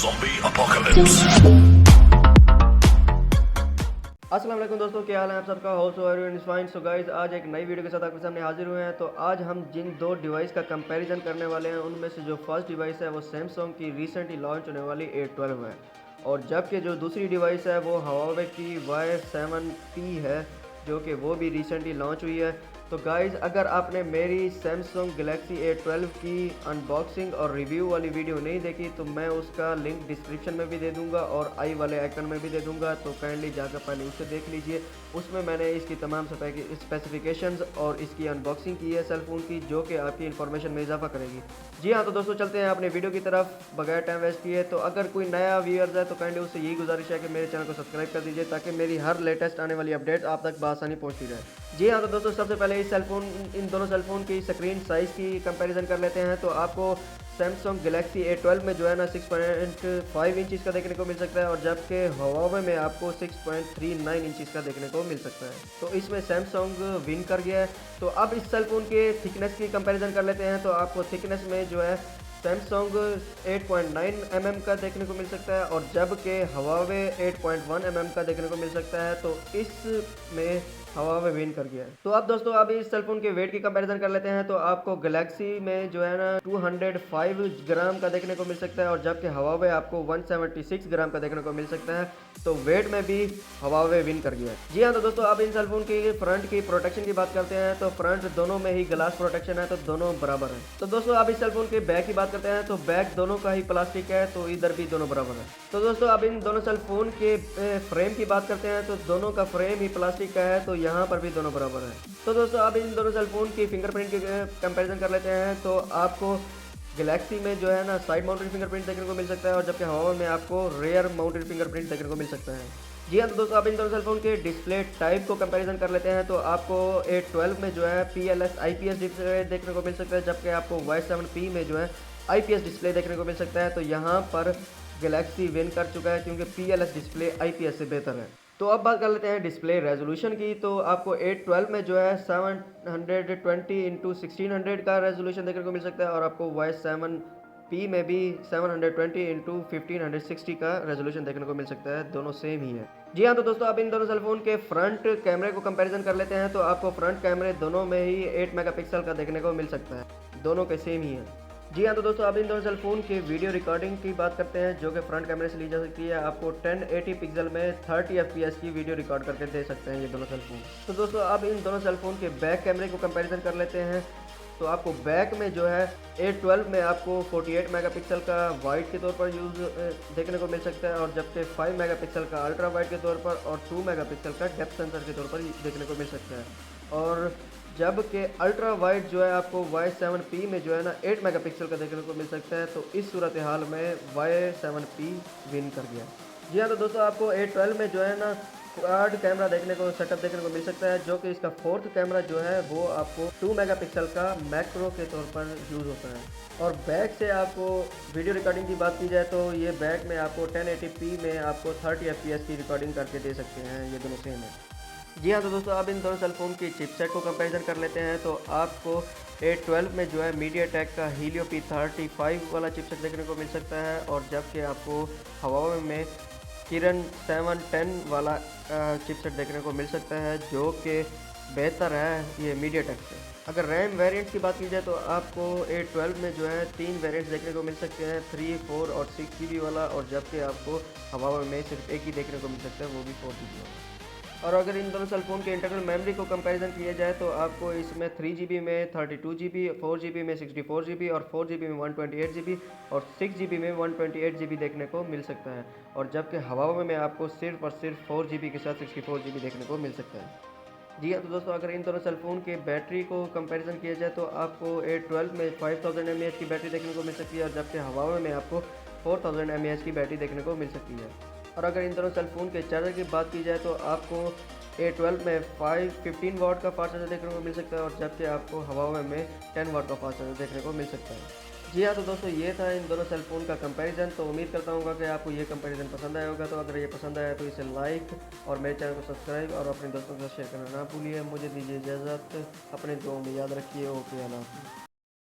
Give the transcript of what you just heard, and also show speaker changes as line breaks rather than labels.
Zombie Apocalypse.
अस्सलाम वालेकुम दोस्तों, क्या हाल है आप सबका। Hope so everyone is fine. So guys, आज एक नई वीडियो के साथ आपके सामने हाजिर हुए हैं। तो आज हम जिन दो डिवाइस का कंपैरिजन करने वाले हैं, उनमें से जो फर्स्ट डिवाइस है वो सैमसंग की रिसेंटली लॉन्च होने वाली A12 है, और जबकि जो दूसरी डिवाइस है वो Huawei की Y7P है, जो कि वो भी रिसेंटली लॉन्च हुई है। तो गाइज़, अगर आपने मेरी सैमसंग गैलेक्सी A12 की अनबॉक्सिंग और रिव्यू वाली वीडियो नहीं देखी तो मैं उसका लिंक डिस्क्रिप्शन में भी दे दूंगा और आई वाले आइकन में भी दे दूंगा, तो काइंडली जाकर पहले उसे देख लीजिए। उसमें मैंने इसकी तमाम स्पेसिफिकेशंस और इसकी अनबॉक्सिंग की है सेल फ़ोन की, जो कि आपकी इन्फॉर्मेशन में इजाफा करेगी। जी हाँ, तो दोस्तों चलते हैं अपने वीडियो की तरफ बगैर टाइम वेस्ट किए। तो अगर कोई नया व्यूअर्स है तो काइंडली उससे यही गुजारिश है कि मेरे चैनल को सब्सक्राइब कर दीजिए, ताकि मेरी हर लेटेस्ट आने वाली अपडेट आप तक बआसानी पहुँचती रहे। जी हाँ, तो दोस्तों सबसे पहले इन दोनों सेल फ़ोन की स्क्रीन साइज़ की कंपैरिजन कर लेते हैं। तो आपको सैमसंग गैलेक्सी A12 में जो है ना 6.5 इंचज़ का देखने को मिल सकता है, और जबकि Huawei में आपको 6.39 इंचज़ का देखने को मिल सकता है। तो इसमें सैमसंग विन कर गया है। तो अब इस सेल फ़ोन के थिकनेस की कंपैरिजन कर लेते हैं। तो आपको थिकनेस में जो है सैमसंग 8.9 mm का देखने को मिल सकता है, और जबकि Huawei 8.1 mm का देखने को मिल सकता है। तो इसमें Huawei विन कर गया है। तो अब दोस्तों अब इस सेल फोन के वेट की कंपैरिजन कर लेते हैं। तो आपको गैलेक्सी में जो है ना 205 ग्राम का देखने को मिल सकता है, और जबकि Huawei आपको 176 ग्राम का देखने को मिल सकता है। तो वेट में भी Huawei विन कर गया है। जी हाँ, तो दोस्तों अब इन सेल फोन की फ्रंट की प्रोटेक्शन की बात करते हैं। तो फ्रंट दोनों में ही ग्लास प्रोटेक्शन है, तो दोनों बराबर है। तो दोस्तों अब इस सेल फोन के बैक की बात करते हैं। तो बैक दोनों का ही प्लास्टिक है, तो इधर भी दोनों बराबर है। तो दोस्तों अब इन दोनों सेल फोन के फ्रेम की बात करते हैं। तो दोनों का फ्रेम ही प्लास्टिक का है, तो यहाँ पर भी दोनों बराबर है। तो दोस्तों अब इन दोनों सेल फोन की फिंगरप्रिंट की कंपैरिजन कर लेते हैं। तो आपको गैलेक्सी में जो है ना साइड माउंटेड फिंगरप्रिंट देखने को मिल सकता है, और जबकि Huawei में आपको रेयर माउंटेड फिंगरप्रिंट देखने को मिल सकता है। जी हाँ, तो दोस्तों अब इन दोनों सेल फोन के डिस्प्ले टाइप को कंपैरिजन कर लेते हैं। तो आपको A12 में जो है PLS IPS डिस्प्ले देखने को मिल सकता है, जबकि आपको Y7P में जो है IPS डिस्प्ले देखने को मिल सकता है। तो यहाँ पर गैलेक्सी विन कर चुका है, क्योंकि PLS डिस्प्ले IPS से बेहतर है। तो अब बात कर लेते हैं डिस्प्ले रेजोल्यूशन की। तो आपको A12 में जो है 720x1600 का रेजोल्यूशन देखने को मिल सकता है, और आपको Y7P में भी 720x1560 का रेजोल्यूशन देखने को मिल सकता है। दोनों सेम ही है। जी हाँ, तो दोस्तों अब इन दोनों सेल फोन के फ्रंट कैमरे को कंपैरिजन कर लेते हैं। तो आपको फ्रंट कैमरे दोनों में ही 8 मेगापिक्सल का देखने को मिल सकता है, दोनों के सेम ही है। जी हाँ, तो दोस्तों अब इन दोनों सेल फोन की वीडियो रिकॉर्डिंग की बात करते हैं, जो कि फ्रंट कैमरे से ली जा सकती है। आपको 1080 पिक्सल में 30 FPS की वीडियो रिकॉर्ड करके दे सकते हैं ये दोनों सेल फोन। तो दोस्तों अब इन दोनों सेल फोन के बैक कैमरे को कंपैरिजन कर लेते हैं। तो आपको बैक में जो है A12 में आपको 48 मेगापिक्सल का वाइड के तौर पर यूज़ देखने को मिल सकता है, और जबकि 5 मेगापिक्सल का अल्ट्रा वाइड के तौर पर और 2 मेगापिक्सल का डेप्थ सेंसर के तौर पर देखने को मिल सकता है। और जबकि अल्ट्रा वाइड जो है आपको Y7P में जो है ना 8 मेगापिक्सल का देखने को मिल सकता है। तो इस सूरत हाल में Y7P विन कर गया। जी हाँ, तो दोस्तों आपको A12 में जो है ना क्वाड कैमरा देखने को सेटअप देखने को मिल सकता है, जो कि इसका फोर्थ कैमरा जो है वो आपको 2 मेगापिक्सल का मैक्रो के तौर पर यूज़ होता है। और बैक से आपको वीडियो रिकॉर्डिंग की बात की जाए तो ये बैक में आपको 1080p में आपको 30 FPS की रिकॉर्डिंग करके दे सकते हैं, ये दोनों सेम है। जी हाँ, तो दोस्तों अब इन दोनों सेल फोन की चिपसेट को कंपैरिजन कर लेते हैं। तो आपको A12 में जो है MediaTek का Helio P35 वाला चिपसेट देखने को मिल सकता है, और जबकि आपको Huawei में Kirin 710 वाला चिपसेट देखने को मिल सकता है, जो कि बेहतर है ये MediaTek से। अगर रैम वेरिएंट्स की बात की जाए तो आपको A12 में जो है 3 वेरिएंट्स देखने को मिल सकते हैं, 3, 4 और 6GB वाला, और जबकि आपको Huawei में सिर्फ एक ही देखने को मिल सकता है, वो भी 4GB वाला। और अगर इन दोनों सेल फोन के इंटरनल मेमोरी को कंपैरिजन किया जाए तो आपको इसमें 3GB में 32GB, 4GB में 64GB, और 4GB में 128GB, और 6GB में 128GB देखने को मिल सकता है। और जबकि Huawei में आपको सिर्फ और सिर्फ 4GB के साथ 64GB देखने को मिल सकता है। जी हाँ, तो दोस्तों अगर इन दोनों सेल फोन के बैटरी को कंपैरिजन किया जाए तो आपको A12 में 5000 mAh की बैटरी देखने को मिल सकती है, और जबकि Huawei में आपको 4000 mAh की बैटरी देखने को मिल सकती है। और अगर इन दोनों सेल फोन के चार्जर की बात की जाए तो आपको A12 में 15 वाट का फास्ट चार्जर देखने को मिल सकता है, और जबकि आपको Huawei में 10 वाट का फास्ट चार्जर देखने को मिल सकता है। जी हाँ, तो दोस्तों ये था इन दोनों सेल फोन का कंपैरिजन। तो उम्मीद करता हूँ कि आपको ये कंपैरिजन पसंद आया होगा। तो अगर ये पसंद आया तो इसे लाइक और मेरे चैनल को सब्सक्राइब और अपने दोस्तों के साथ शेयर करना ना भूलिए। मुझे दीजिए इजाज़त, अपने दुआओं में याद रखिए। ओके, अल्लाह हाफ़िज़।